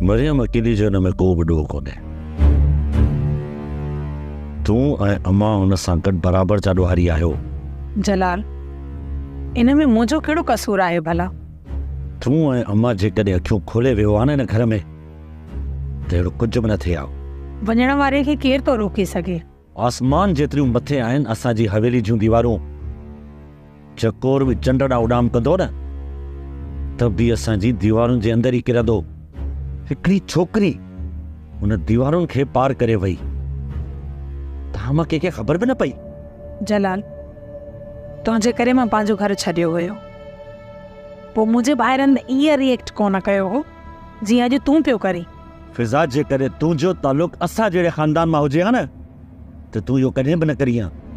मरियम अकेली जो हिन में को बि ॾोह कोन्हे। तूं ऐं अम्मा हुन सां गॾु बराबरि जा ॾोहारी आहियो। जलाल, इन में मुंहिंजो कहिड़ो कसूर आहे भला? तूं ऐं अम्मा जेकॾहिं अखियूं खोले वियो आहे न हिन घर में त अहिड़ो कुझु बि न थिए आहे। वञण वारे खे केरु थो रोके सघे? आसमान जेतिरियूं मथे आहिनि असांजी हवेली जूं दीवारूं, चकोर बि चंड ॾांहुं उॾाम कंदो न त बि असांजी दीवारुनि जे अंदरि ई किरंदो। हिकिड़ी छोकिरी हुन दीवारुनि खे पार करे वई, तव्हां मां कंहिंखे ख़बर बि न पई। जलाल, तुंहिंजे करे मां पंहिंजो घर छॾियो हुयो, पोइ मुंहिंजे ॿाहिरनि ईअं रिएक्ट कोन कयो हो जीअं अॼु तूं पियो करी। फिज़ा, जे करे तुंहिंजो तालुक असां जहिड़े ख़ानदान मां हुजे हा न त तूं इहो कॾहिं बि न करीं हा।